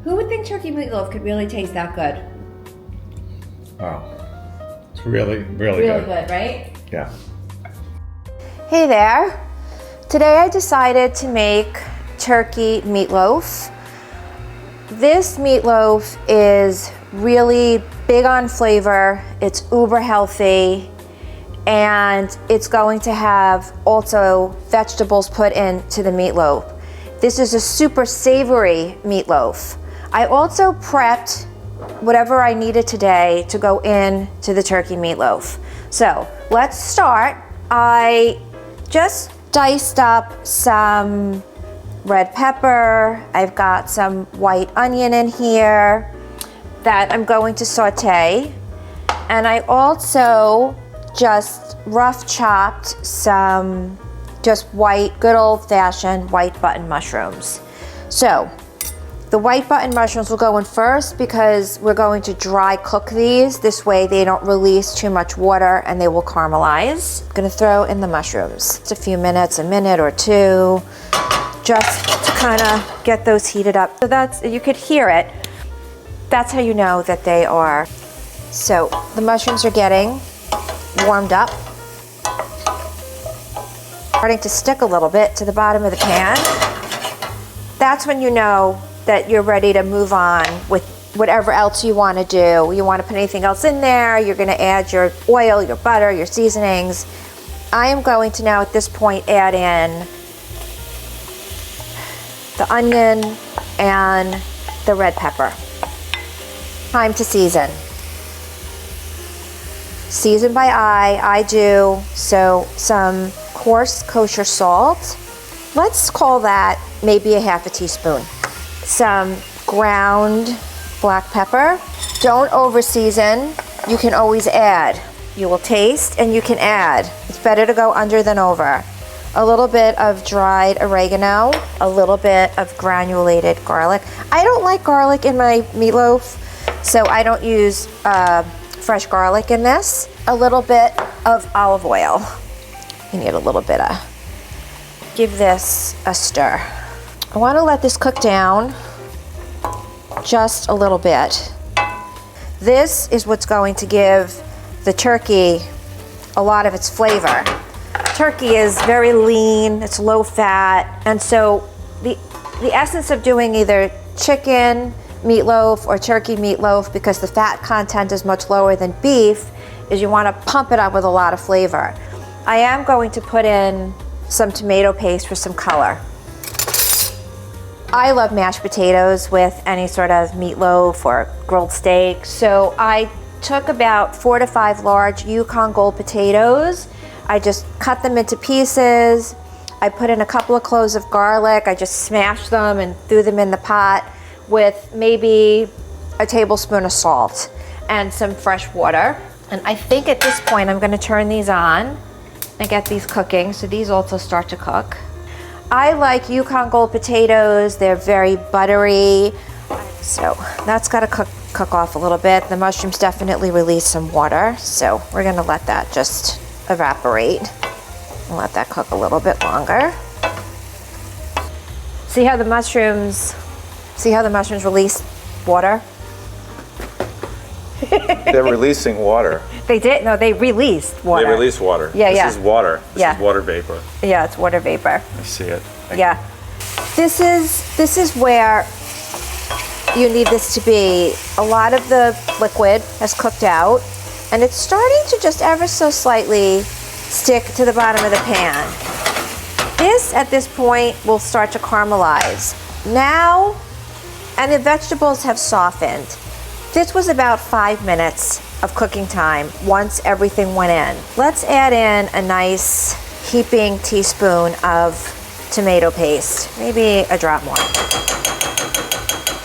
Who would think turkey meatloaf could really taste that good? Oh, it's really, really Really good. good, right? Yeah. Hey there. Today I decided to make turkey meatloaf. This meatloaf is really big on flavor, it's uber healthy, and it's going to have also vegetables put into the meatloaf. This is a super savory meatloaf. I also prepped whatever I needed today to go into the turkey meatloaf. So let's start. I just diced up some red pepper. I've got some white onion in here that I'm going to saute. And I also just rough chopped some just white, good old fashioned white button mushrooms. So the white button mushrooms will go in first because we're going to dry cook these. This way they don't release too much water and they will caramelize. I'm gonna throw in the mushrooms. It's a few minutes, a minute or two, just to kind of get those heated up. So that's, you could hear it. That's how you know that they are. So the mushrooms are getting warmed up. Starting to stick a little bit to the bottom of the pan. That's when you know that you're ready to move on with whatever else you want to do. You want to put anything else in there, you're going to add your oil, your butter, your seasonings. I am going to now at this point add in the onion and the red pepper. Time to season. Season by eye, I do, so some coarse kosher salt. Let's call that maybe a half a teaspoon. Some ground black pepper. Don't over season, you can always add. You will taste and you can add. It's better to go under than over. A little bit of dried oregano, a little bit of granulated garlic. I don't like garlic in my meatloaf, so I don't use fresh garlic in this. A little bit of olive oil. You need a little bit of. Give this a stir. I want to let this cook down just a little bit. This is what's going to give the turkey a lot of its flavor. Turkey is very lean, it's low fat, and so the essence of doing either chicken meatloaf or turkey meatloaf, because the fat content is much lower than beef, is you want to pump it up with a lot of flavor. I am going to put in some tomato paste for some color. I love mashed potatoes with any sort of meatloaf or grilled steak, so I took about 4 to 5 large Yukon Gold potatoes. I just cut them into pieces. I put in a couple of cloves of garlic. I just smashed them and threw them in the pot with maybe a tablespoon of salt and some fresh water. And I think at this point I'm gonna turn these on and get these cooking, so these also start to cook. I like Yukon Gold potatoes. They're very buttery. So that's gotta cook off a little bit. The mushrooms definitely release some water, so we're gonna let that just evaporate and let that cook a little bit longer. See how the mushrooms release water? They're releasing water. They did, no, they released water. They release water. Yeah, This is water. This is water vapor. Yeah, it's water vapor. I see it. Yeah. This is where you need this to be. A lot of the liquid has cooked out, and it's starting to just ever so slightly stick to the bottom of the pan. This, at this point, will start to caramelize. Now, and the vegetables have softened. This was about 5 minutes of cooking time once everything went in. Let's add in a nice heaping teaspoon of tomato paste, maybe a drop more.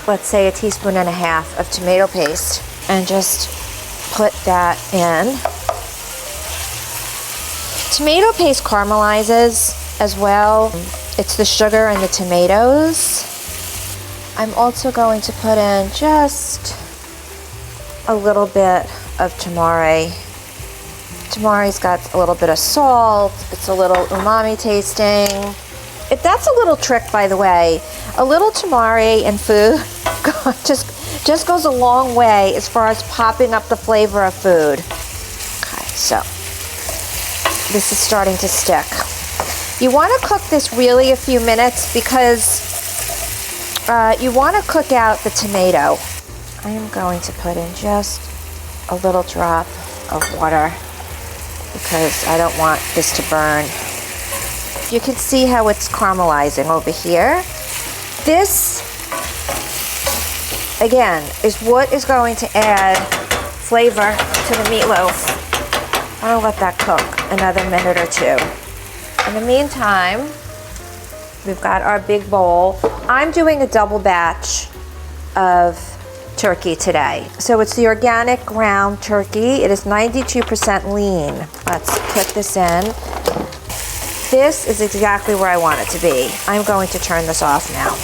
Let's say 1.5 teaspoons of tomato paste, and just put that in. Tomato paste caramelizes as well. It's the sugar and the tomatoes. I'm also going to put in just a little bit of tamari. Tamari's got a little bit of salt. It's a little umami tasting. That's a little trick, by the way. A little tamari in food just goes a long way as far as popping up the flavor of food. Okay, so this is starting to stick. You want to cook this really a few minutes because you want to cook out the tomato. I am going to put in just a little drop of water because I don't want this to burn. You can see how it's caramelizing over here. This, again, is what is going to add flavor to the meatloaf. I'll let that cook another minute or two. In the meantime, we've got our big bowl. I'm doing a double batch of turkey today. So it's the organic ground turkey. It is 92% lean. Let's put this in. This is exactly where I want it to be. I'm going to turn this off now.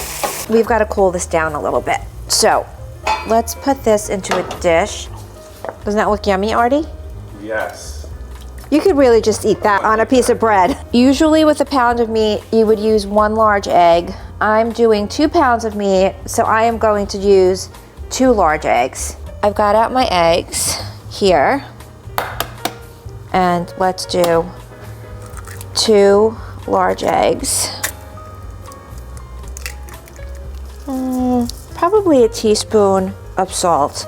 We've got to cool this down a little bit. So let's put this into a dish. Doesn't that look yummy, Artie? Yes. You could really just eat that on a piece of bread. Usually with a pound of meat, you would use 1 large egg. I'm doing 2 pounds of meat, so I am going to use 2 large eggs. I've got out my eggs here. And let's do 2 large eggs. Probably a teaspoon of salt.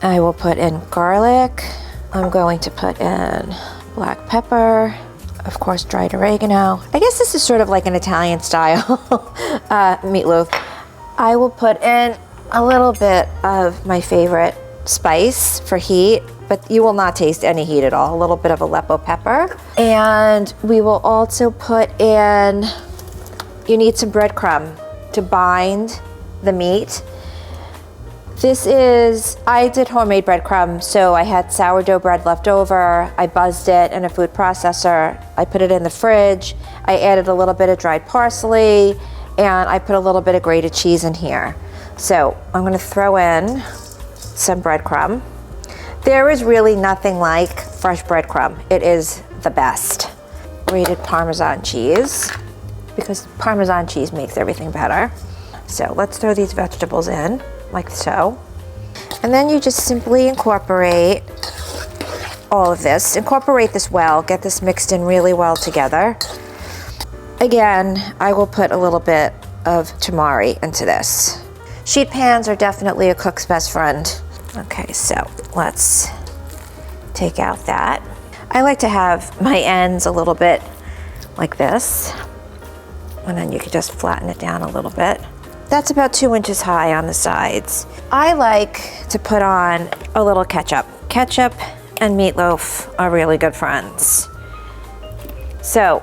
I will put in garlic. I'm going to put in black pepper, of course dried oregano. I guess this is sort of like an Italian style meatloaf. I will put in a little bit of my favorite spice for heat, but you will not taste any heat at all. A little bit of Aleppo pepper. And we will also put in, you need some breadcrumb to bind the meat. I did homemade breadcrumbs, so I had sourdough bread left over. I buzzed it in a food processor. I put it in the fridge. I added a little bit of dried parsley, and I put a little bit of grated cheese in here. So I'm gonna throw in some breadcrumb. There is really nothing like fresh breadcrumb. It is the best. Grated Parmesan cheese, because Parmesan cheese makes everything better. So let's throw these vegetables in, like so. And then you just simply incorporate all of this. Incorporate this well, get this mixed in really well together. Again, I will put a little bit of tamari into this. Sheet pans are definitely a cook's best friend. Okay, so let's take out that. I like to have my ends a little bit like this. And then you can just flatten it down a little bit. That's about 2 inches high on the sides. I like to put on a little ketchup. Ketchup and meatloaf are really good friends. So,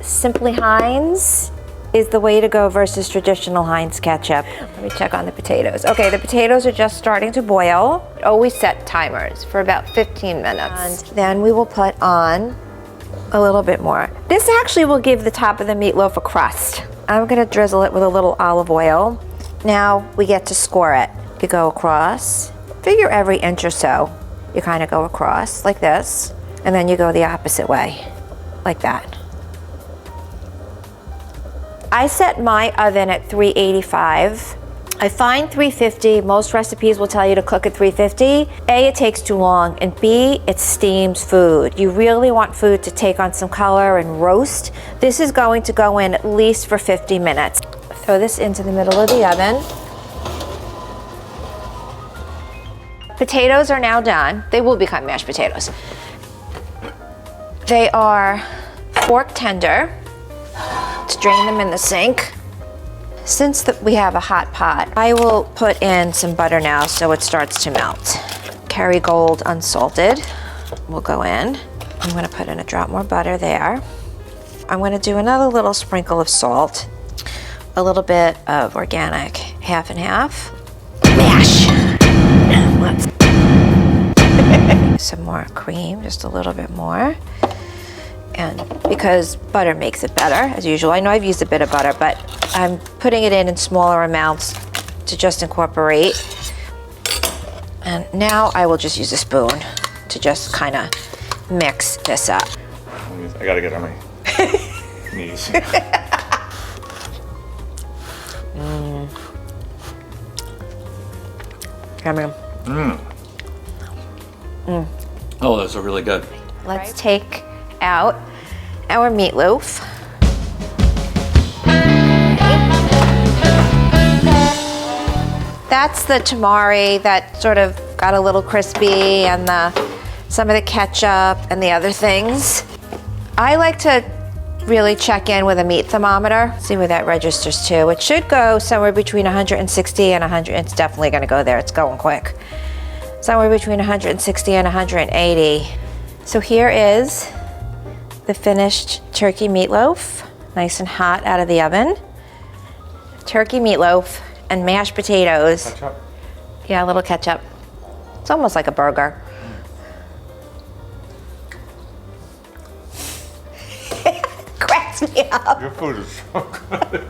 Simply Heinz is the way to go versus traditional Heinz ketchup. Let me check on the potatoes. Okay, the potatoes are just starting to boil. Always set timers for about 15 minutes. And then we will put on a little bit more. This actually will give the top of the meatloaf a crust. I'm gonna drizzle it with a little olive oil. Now we get to score it. You go across, figure every inch or so. You kind of go across like this, and then you go the opposite way, like that. I set my oven at 385. I find 350, most recipes will tell you to cook at 350. A, it takes too long, and B, it steams food. You really want food to take on some color and roast. This is going to go in at least for 50 minutes. Throw this into the middle of the oven. Potatoes are now done. They will become mashed potatoes. They are fork tender. Let's drain them in the sink. Since we have a hot pot, I will put in some butter now so it starts to melt. Kerrygold unsalted will go in. I'm gonna put in a drop more butter there. I'm gonna do another little sprinkle of salt, a little bit of organic, half and half. Mash! Let's some more cream, just a little bit more. And because butter makes it better, as usual. I know I've used a bit of butter, but I'm putting it in smaller amounts to just incorporate. And now I will just use a spoon to just kind of mix this up. I gotta get on my knees. Yummy. Oh, those are really good. Let's take out our meatloaf. That's the tamari that sort of got a little crispy, and some of the ketchup and the other things. I like to really check in with a meat thermometer, see where that registers to. It should go somewhere between 160 and 100. It's definitely going to go there. It's going quick. Somewhere between 160 and 180. So here is the finished turkey meatloaf, nice and hot out of the oven. Turkey meatloaf and mashed potatoes. Ketchup. Yeah, a little ketchup. It's almost like a burger. Cracks me up. Your food is so good.